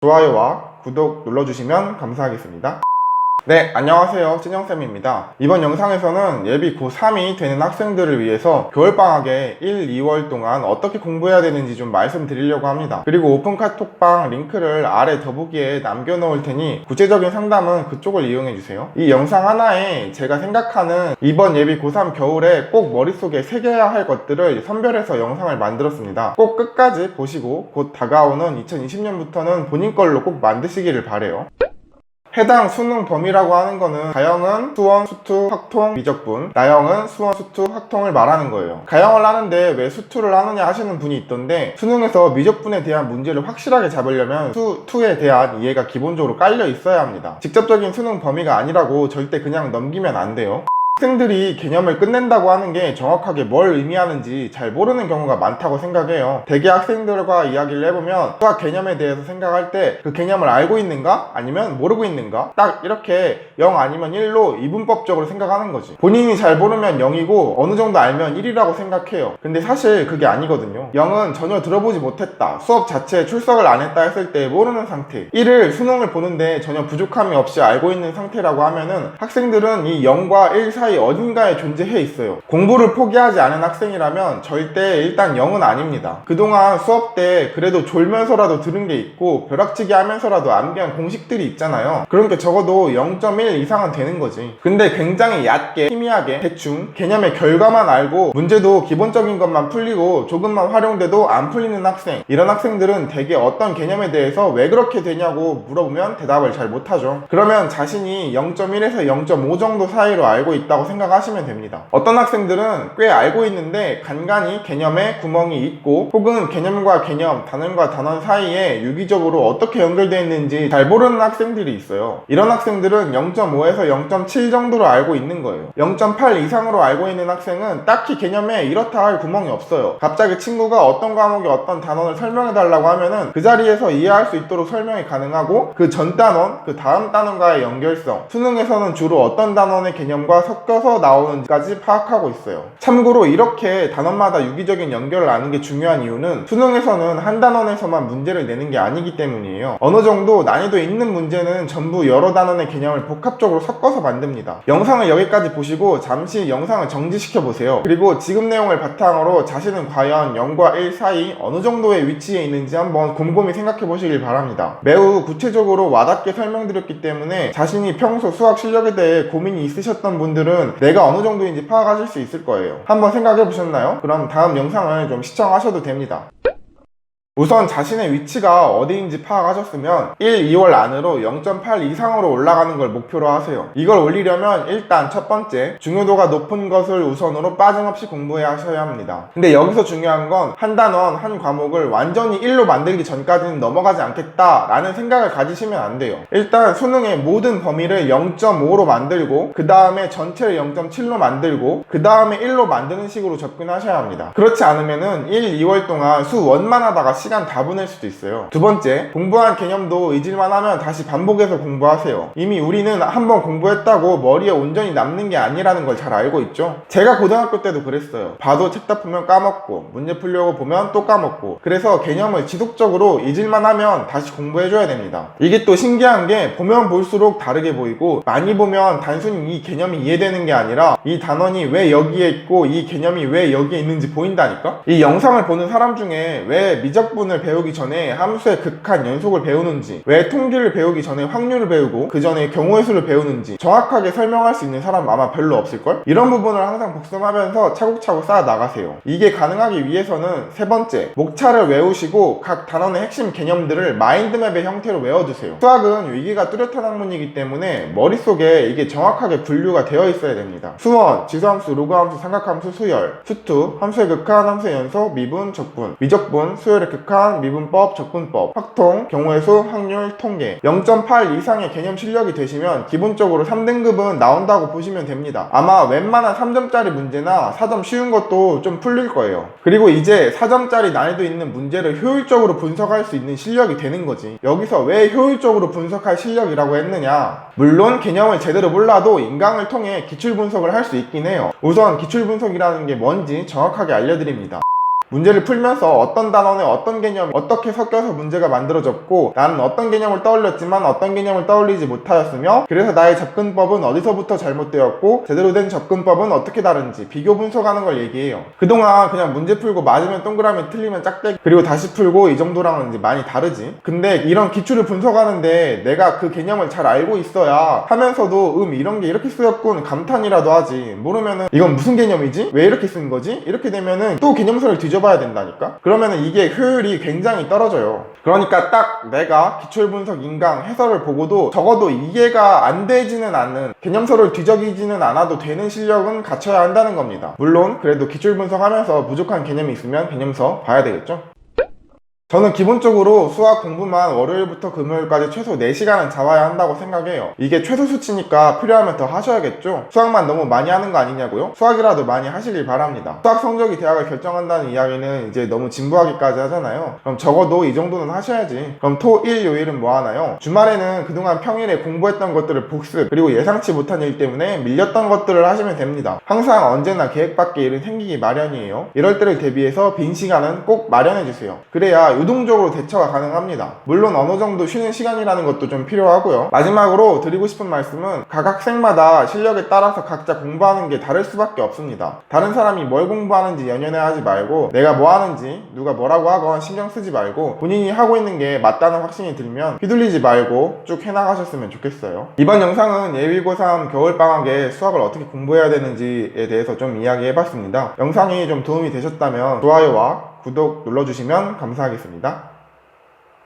좋아요와 구독 눌러주시면 감사하겠습니다. 네, 안녕하세요. 찐영쌤입니다. 이번 영상에서는 예비 고3이 되는 학생들을 위해서 겨울방학에 1, 2월 동안 어떻게 공부해야 되는지 좀 말씀드리려고 합니다. 그리고 오픈 카톡방 링크를 아래 더보기에 남겨놓을 테니 구체적인 상담은 그쪽을 이용해주세요. 이 영상 하나에 제가 생각하는 이번 예비 고3 겨울에 꼭 머릿속에 새겨야 할 것들을 선별해서 영상을 만들었습니다. 꼭 끝까지 보시고 곧 다가오는 2020년부터는 본인 걸로 꼭 만드시기를 바래요. 해당 수능 범위라고 하는 거는 가형은 수원, 수투, 학통, 미적분, 나형은 수원, 수투, 학통을 말하는 거예요. 가형을 하는데 왜 수투를 하느냐 하시는 분이 있던데, 수능에서 미적분에 대한 문제를 확실하게 잡으려면 수투에 대한 이해가 기본적으로 깔려 있어야 합니다. 직접적인 수능 범위가 아니라고 절대 그냥 넘기면 안 돼요. 학생들이 개념을 끝낸다고 하는 게 정확하게 뭘 의미하는지 잘 모르는 경우가 많다고 생각해요. 대개 학생들과 이야기를 해보면 수학 개념에 대해서 생각할 때 그 개념을 알고 있는가? 아니면 모르고 있는가? 딱 이렇게 0 아니면 1로 이분법적으로 생각하는 거지. 본인이 잘 모르면 0이고 어느 정도 알면 1이라고 생각해요. 근데 사실 그게 아니거든요. 0은 전혀 들어보지 못했다, 수업 자체에 출석을 안 했다 했을 때 모르는 상태, 1을 수능을 보는데 전혀 부족함이 없이 알고 있는 상태라고 하면은 학생들은 이 0과 1 사이 어딘가에 존재해 있어요. 공부를 포기하지 않은 학생이라면 절대 일단 0은 아닙니다. 그동안 수업 때 그래도 졸면서라도 들은 게 있고 벼락치기 하면서라도 암기한 공식들이 있잖아요. 그러니까 적어도 0.1 이상은 되는 거지. 근데 굉장히 얕게, 희미하게, 대충 개념의 결과만 알고 문제도 기본적인 것만 풀리고 조금만 활용돼도 안 풀리는 학생, 이런 학생들은 대개 어떤 개념에 대해서 왜 그렇게 되냐고 물어보면 대답을 잘 못하죠. 그러면 자신이 0.1에서 0.5 정도 사이로 알고 있다고 생각하시면 됩니다. 어떤 학생들은 꽤 알고 있는데 간간히 개념에 구멍이 있고, 혹은 개념과 개념, 단원과 단원 사이에 유기적으로 어떻게 연결되어 있는지 잘 모르는 학생들이 있어요. 이런 학생들은 0.5에서 0.7 정도로 알고 있는 거예요. 0.8 이상으로 알고 있는 학생은 딱히 개념에 이렇다 할 구멍이 없어요. 갑자기 친구가 어떤 과목의 어떤 단원을 설명해 달라고 하면은 그 자리에서 이해할 수 있도록 설명이 가능하고, 그 전 단원, 그 다음 단원과의 연결성, 수능에서는 주로 어떤 단원의 개념과 섞여서 나오는지까지 파악하고 있어요. 참고로 이렇게 단원마다 유기적인 연결을 아는 게 중요한 이유는 수능에서는 한 단원에서만 문제를 내는 게 아니기 때문이에요. 어느 정도 난이도 있는 문제는 전부 여러 단원의 개념을 복합적으로 섞어서 만듭니다. 영상을 여기까지 보시고 잠시 영상을 정지시켜 보세요. 그리고 지금 내용을 바탕으로 자신은 과연 0과 1 사이 어느 정도의 위치에 있는지 한번 곰곰이 생각해 보시길 바랍니다. 매우 구체적으로 와닿게 설명드렸기 때문에 자신이 평소 수학 실력에 대해 고민이 있으셨던 분들은 내가 어느 정도인지 파악하실 수 있을 거예요. 한번 생각해 보셨나요? 그럼 다음 영상을 좀 시청하셔도 됩니다. 우선 자신의 위치가 어디인지 파악하셨으면 1, 2월 안으로 0.8 이상으로 올라가는 걸 목표로 하세요. 이걸 올리려면 일단 첫 번째, 중요도가 높은 것을 우선으로 빠짐없이 공부해야 하셔야 합니다. 근데 여기서 중요한 건 한 단원, 한 과목을 완전히 1로 만들기 전까지는 넘어가지 않겠다 라는 생각을 가지시면 안 돼요. 일단 수능의 모든 범위를 0.5로 만들고, 그 다음에 전체를 0.7로 만들고, 그 다음에 1로 만드는 식으로 접근하셔야 합니다. 그렇지 않으면은 1, 2월 동안 수 원만 하다가 시간 다 보낼 수도 있어요. 두 번째, 공부한 개념도 잊을만 하면 다시 반복해서 공부하세요. 이미 우리는 한번 공부했다고 머리에 온전히 남는 게 아니라는 걸 잘 알고 있죠. 제가 고등학교 때도 그랬어요. 봐도 책 다 보면 까먹고, 문제 풀려고 보면 또 까먹고. 그래서 개념을 지속적으로 잊을만 하면 다시 공부해줘야 됩니다. 이게 또 신기한 게 보면 볼수록 다르게 보이고, 많이 보면 단순히 이 개념이 이해되는 게 아니라 이 단원이 왜 여기에 있고 이 개념이 왜 여기에 있는지 보인다니까? 이 영상을 보는 사람 중에 왜 미적분을 배우기 전에 함수의 극한 연속을 배우는지, 왜 통계를 배우기 전에 확률을 배우고 그 전에 경우의 수를 배우는지 정확하게 설명할 수 있는 사람 아마 별로 없을걸? 이런 부분을 항상 복습하면서 차곡차곡 쌓아 나가세요. 이게 가능하기 위해서는 세 번째, 목차를 외우시고 각 단원의 핵심 개념들을 마인드맵의 형태로 외워두세요. 수학은 위기가 뚜렷한 학문이기 때문에 머릿속에 이게 정확하게 분류가 되어 있어야 됩니다. 수원, 지수함수, 로그함수, 삼각함수, 수열, 수투, 함수의 극한, 함수의 연속, 미분, 적분, 미적분, 수열의 극한, 미분법, 적분법, 확통, 경우의 수, 확률, 통계. 0.8 이상의 개념 실력이 되시면 기본적으로 3등급은 나온다고 보시면 됩니다. 아마 웬만한 3점짜리 문제나 4점 쉬운 것도 좀 풀릴 거예요. 그리고 이제 4점짜리 난이도 있는 문제를 효율적으로 분석할 수 있는 실력이 되는 거지. 여기서 왜 효율적으로 분석할 실력이라고 했느냐? 물론 개념을 제대로 몰라도 인강을 통해 기출 분석을 할 수 있긴 해요. 우선 기출 분석이라는 게 뭔지 정확하게 알려드립니다. 문제를 풀면서 어떤 단원에 어떤 개념이 어떻게 섞여서 문제가 만들어졌고 나는 어떤 개념을 떠올렸지만 어떤 개념을 떠올리지 못하였으며 그래서 나의 접근법은 어디서부터 잘못되었고 제대로 된 접근법은 어떻게 다른지 비교 분석하는 걸 얘기해요. 그동안 그냥 문제 풀고 맞으면 동그라미 틀리면 짝대기 그리고 다시 풀고 이 정도랑은 이제 많이 다르지. 근데 이런 기출을 분석하는데 내가 그 개념을 잘 알고 있어야 하면서도 이런 게 이렇게 쓰였군 감탄이라도 하지. 모르면은 이건 무슨 개념이지? 왜 이렇게 쓴 거지? 이렇게 되면은 또 개념서를 뒤져봐야 된다니까? 그러면은 이게 효율이 굉장히 떨어져요. 그러니까 딱 내가 기출분석 인강 해설을 보고도 적어도 이해가 안 되지는 않는 개념서를 뒤적이지는 않아도 되는 실력은 갖춰야 한다는 겁니다. 물론 그래도 기출분석하면서 부족한 개념이 있으면 개념서 봐야 되겠죠? 저는 기본적으로 수학 공부만 월요일부터 금요일까지 최소 4시간은 잡아야 한다고 생각해요. 이게 최소 수치니까 필요하면 더 하셔야겠죠? 수학만 너무 많이 하는 거 아니냐고요? 수학이라도 많이 하시길 바랍니다. 수학 성적이 대학을 결정한다는 이야기는 이제 너무 진부하기까지 하잖아요. 그럼 적어도 이 정도는 하셔야지. 그럼 토, 일, 요일은 뭐 하나요? 주말에는 그동안 평일에 공부했던 것들을 복습 그리고 예상치 못한 일 때문에 밀렸던 것들을 하시면 됩니다. 항상 언제나 계획 밖의 일은 생기기 마련이에요. 이럴 때를 대비해서 빈 시간은 꼭 마련해주세요. 그래야 유동적으로 대처가 가능합니다. 물론 어느 정도 쉬는 시간이라는 것도 좀 필요하고요. 마지막으로 드리고 싶은 말씀은 각 학생마다 실력에 따라서 각자 공부하는 게 다를 수밖에 없습니다. 다른 사람이 뭘 공부하는지 연연해하지 말고 내가 뭐 하는지 누가 뭐라고 하건 신경 쓰지 말고 본인이 하고 있는 게 맞다는 확신이 들면 휘둘리지 말고 쭉 해나가셨으면 좋겠어요. 이번 영상은 예비고3 겨울방학에 수학을 어떻게 공부해야 되는지에 대해서 좀 이야기해봤습니다. 영상이 좀 도움이 되셨다면 좋아요와 구독 눌러주시면 감사하겠습니다.